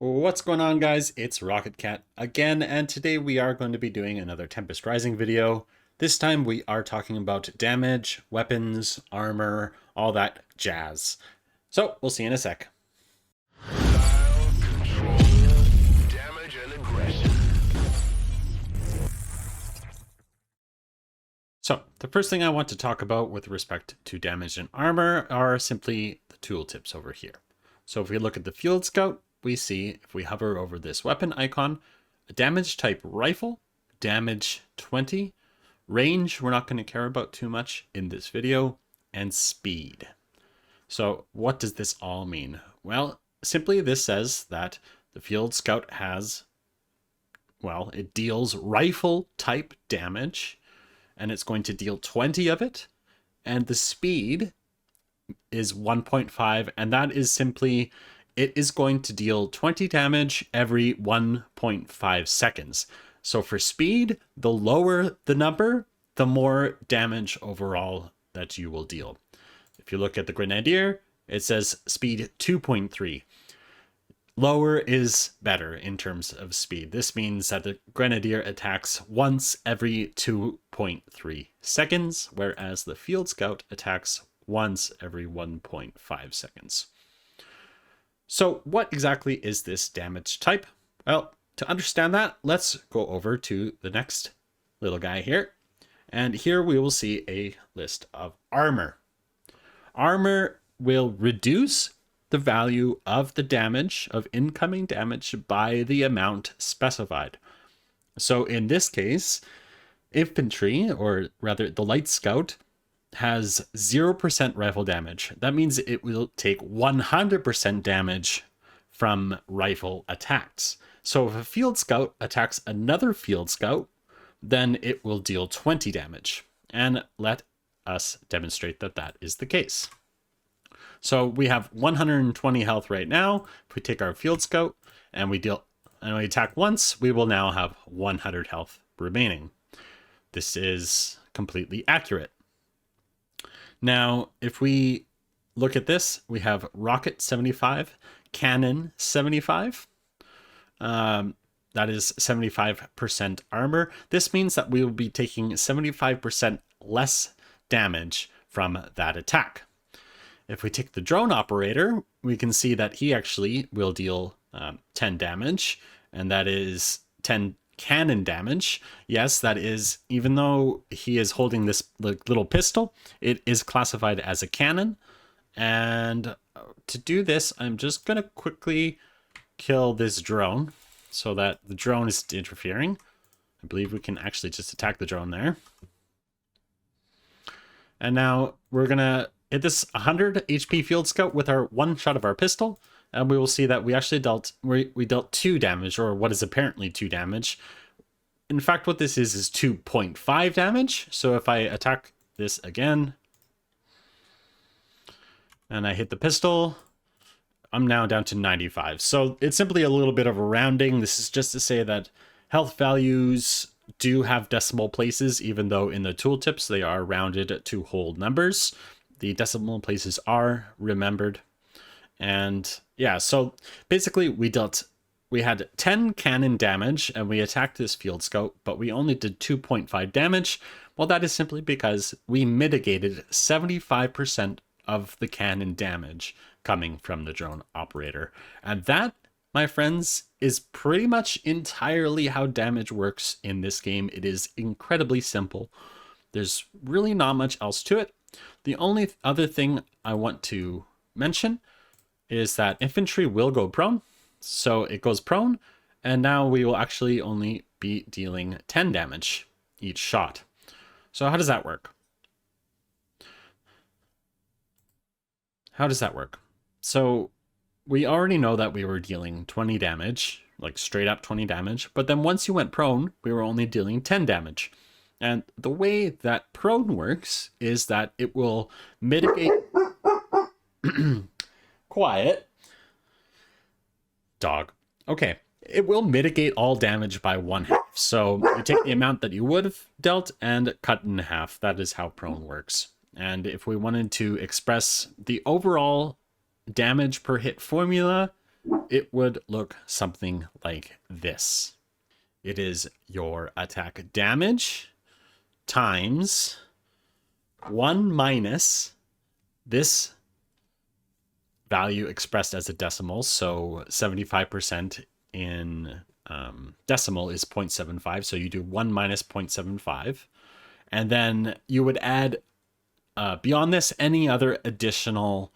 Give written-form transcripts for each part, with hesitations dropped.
What's going on, guys? It's Rocket Cat again, and today we are going to be doing another Tempest Rising video. This time we are talking about damage, weapons, armor, all that jazz. So we'll see you in a sec. Style, control, damage, and aggression. So the first thing I want to talk about with respect to damage and armor are simply the tooltips over here. So if we look at the Field Scout, we see, if we hover over this weapon icon, a damage type rifle, damage 20, range we're not going to care about too much in this video, and speed. So what does this all mean? Well, simply this says that the Field Scout has, well, it deals rifle type damage, and it's going to deal 20 of it, and the speed is 1.5, and that is simply, it is going to deal 20 damage every 1.5 seconds. So for speed, the lower the number, the more damage overall that you will deal. If you look at the Grenadier, it says speed 2.3. Lower is better in terms of speed. This means that the Grenadier attacks once every 2.3 seconds, whereas the Field Scout attacks once every 1.5 seconds. So what exactly is this damage type? Well, to understand that, let's go over to the next little guy here. And here we will see a list of armor. Armor will reduce the value of the damage, of incoming damage, by the amount specified. So in this case, infantry, or rather the Light Scout, has 0% rifle damage. That means it will take 100% damage from rifle attacks. So if a Field Scout attacks another Field Scout, then it will deal 20 damage. And let us demonstrate that that is the case. So we have 120 health right now. If we take our Field Scout and we attack once, we will now have 100 health remaining. This is completely accurate. Now, if we look at this, we have rocket 75, cannon 75. That is 75% armor. This means that we will be taking 75% less damage from that attack. If we take the drone operator, we can see that he actually will deal 10 damage, and that is 10 cannon damage. Yes, that is, even though he is holding this little pistol, it is classified as a cannon. And to do this, I'm just going to quickly kill this drone so that the drone is interfering. I believe we can actually just attack the drone there. And now we're going to hit this 100 HP Field Scout with our one shot of our pistol. And we will see that we actually dealt 2 damage, or what is apparently 2 damage. In fact, what this is 2.5 damage. So if I attack this again, and I hit the pistol, I'm now down to 95. So it's simply a little bit of a rounding. This is just to say that health values do have decimal places, even though in the tooltips they are rounded to whole numbers. The decimal places are remembered. And yeah, so basically we had 10 cannon damage and we attacked this Field Scout, but we only did 2.5 damage. Well, that is simply because we mitigated 75% of the cannon damage coming from the drone operator. And that, my friends, is pretty much entirely how damage works in this game. It is incredibly simple. There's really not much else to it. The only other thing I want to mention is that infantry will go prone. So it goes prone, and now we will actually only be dealing 10 damage each shot. So how does that work? How does that work? So we already know that we were dealing 20 damage, like straight up 20 damage, but then once you went prone, we were only dealing 10 damage. And the way that prone works is that it will mitigate... Quiet. Dog. Okay. It will mitigate all damage by 1/2. So you take the amount that you would have dealt and cut in half. That is how prone works. And if we wanted to express the overall damage per hit formula, it would look something like this. It is your attack damage times 1 minus this value expressed as a decimal. So 75% in decimal is 0.75. So you do 1 minus 0.75. And then you would add, beyond this, any other additional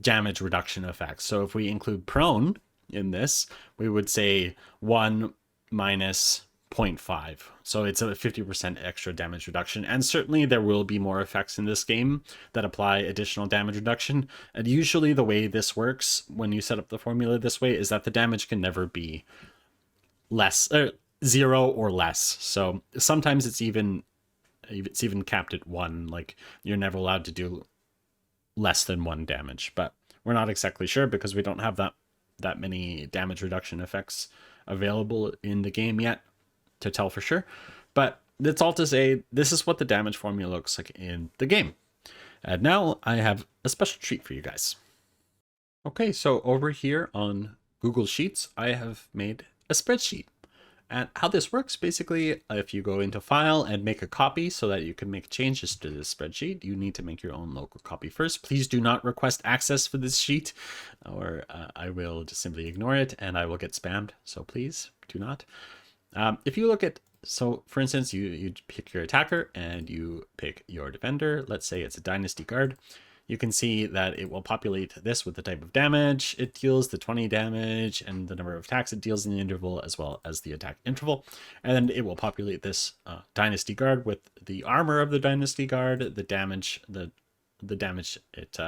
damage reduction effects. So if we include prone in this, we would say 1 minus 0.5. So it's a 50% extra damage reduction. And certainly there will be more effects in this game that apply additional damage reduction. And usually the way this works when you set up the formula this way is that the damage can never be less, 0 or less. So sometimes it's even capped at 1. Like you're never allowed to do less than 1 damage, but we're not exactly sure because we don't have that many damage reduction effects available in the game yet to tell for sure. But that's all to say, this is what the damage formula looks like in the game. And now I have a special treat for you guys. Okay, so over here on Google Sheets, I have made a spreadsheet. And how this works, basically, if you go into File and make a copy so that you can make changes to this spreadsheet, you need to make your own local copy first. Please do not request access for this sheet, or I will just simply ignore it and I will get spammed. So please do not. If you look at, so for instance, you pick your attacker and you pick your defender. Let's say it's a Dynasty Guard. You can see that it will populate this with the type of damage it deals, the 20 damage, and the number of attacks it deals in the interval, as well as the attack interval. And then it will populate this Dynasty Guard with the armor of the Dynasty Guard, the damage, the damage it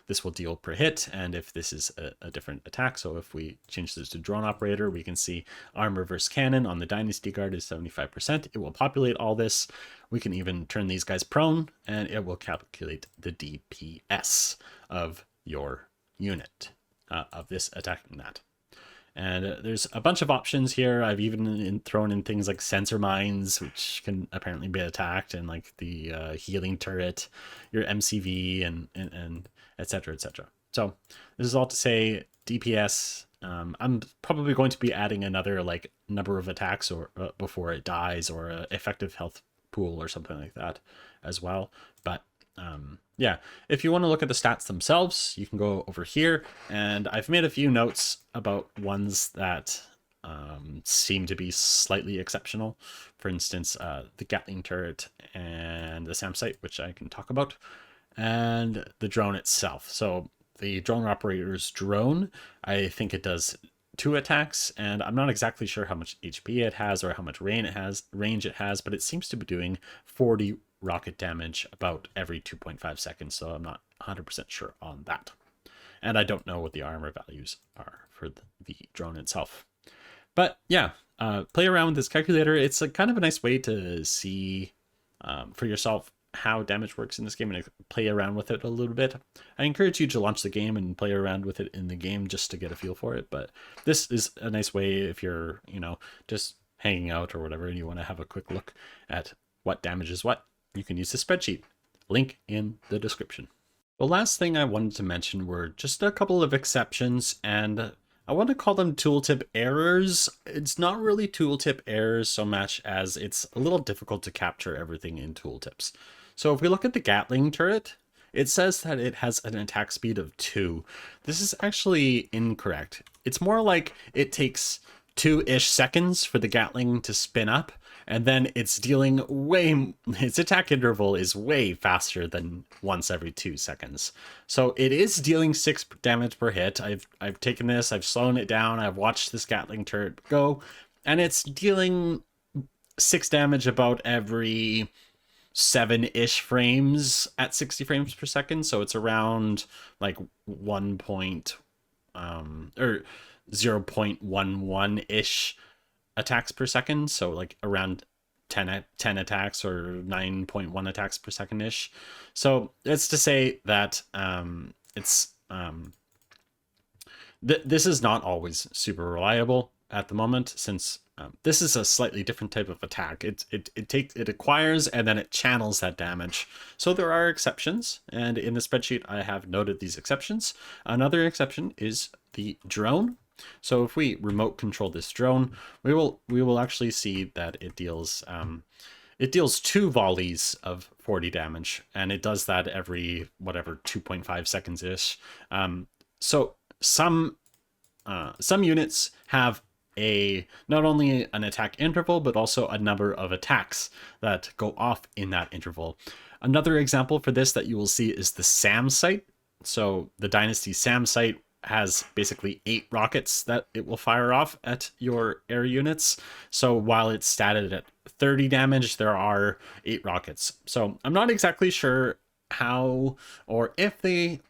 this will deal per hit, and if this is a different attack. So if we change this to drone operator, we can see armor versus cannon on the Dynasty Guard is 75%. It will populate all this. We can even turn these guys prone, and it will calculate the DPS of your unit, of this attacking that. And there's a bunch of options here. I've even thrown in things like sensor mines, which can apparently be attacked, and like the healing turret, your MCV, and et cetera, et cetera. So this is all to say DPS. I'm probably going to be adding another like number of attacks or before it dies, or a effective health pool or something like that as well. But yeah, if you want to look at the stats themselves, you can go over here, and I've made a few notes about ones that seem to be slightly exceptional. For instance, the Gatling turret and the SAM site, which I can talk about, and the drone itself. So the drone operator's drone, I think it does 2 attacks, and I'm not exactly sure how much HP it has or how much range it has, but it seems to be doing 40 rocket damage about every 2.5 seconds, so I'm not 100% sure on that. And I don't know what the armor values are for the drone itself. But yeah, play around with this calculator. It's a kind of a nice way to see for yourself how damage works in this game and play around with it a little bit. I encourage you to launch the game and play around with it in the game just to get a feel for it. But this is a nice way if you're, just hanging out or whatever, and you want to have a quick look at what damage is what. You can use the spreadsheet. Link in the description. The last thing I wanted to mention were just a couple of exceptions, and I want to call them tooltip errors. It's not really tooltip errors so much as it's a little difficult to capture everything in tooltips. So if we look at the Gatling turret, it says that it has an attack speed of 2. This is actually incorrect. It's more like it takes 2-ish seconds for the Gatling to spin up, and then its attack interval is way faster than once every 2 seconds. So it is dealing 6 damage per hit. I've taken this, I've slowed it down, I've watched this Gatling turret go, and it's dealing 6 damage about every 7-ish frames at 60 frames per second. So it's around like 0.11-ish attacks per second. So like around 10 attacks or 9.1 attacks per second ish. So it's to say that this is not always super reliable at the moment, since This is a slightly different type of attack. It acquires and then it channels that damage. So there are exceptions, and in the spreadsheet I have noted these exceptions. Another exception is the drone. So if we remote control this drone, we will actually see that it deals 2 volleys of 40 damage, and it does that every 2.5 seconds ish. So some units have not only an attack interval, but also a number of attacks that go off in that interval. Another example for this that you will see is the SAM site. So the Dynasty SAM site has basically 8 rockets that it will fire off at your air units. So while it's statted at 30 damage, there are 8 rockets. So I'm not exactly sure how or if they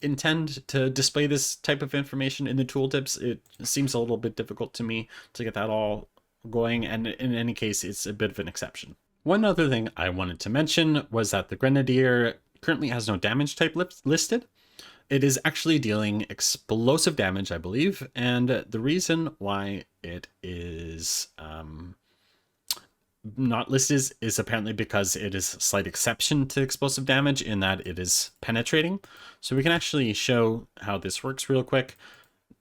intend to display this type of information in the tooltips. It seems a little bit difficult to me to get that all going, and in any case, it's a bit of an exception. One other thing I wanted to mention was that the Grenadier currently has no damage type listed. It is actually dealing explosive damage, I believe, and the reason why it is not listed is apparently because it is a slight exception to explosive damage in that it is penetrating. So we can actually show how this works real quick.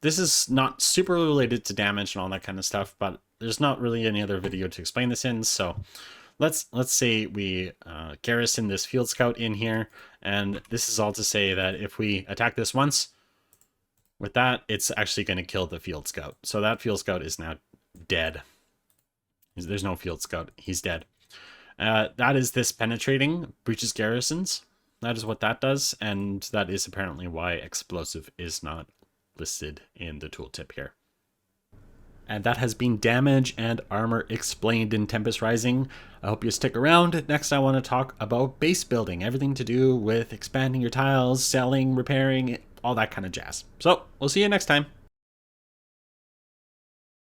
This is not super related to damage and all that kind of stuff, but there's not really any other video to explain this in. So let's say we garrison this field scout in here, and this is all to say that if we attack this once, with that, it's actually going to kill the field scout. So that field scout is now dead. There's no field scout. He's dead. That is this penetrating, breaches garrisons. That is what that does, and that is apparently why explosive is not listed in the tooltip here. And that has been damage and armor explained in Tempest Rising. I hope you stick around. Next, I want to talk about base building, everything to do with expanding your tiles, selling, repairing, all that kind of jazz. So we'll see you next time.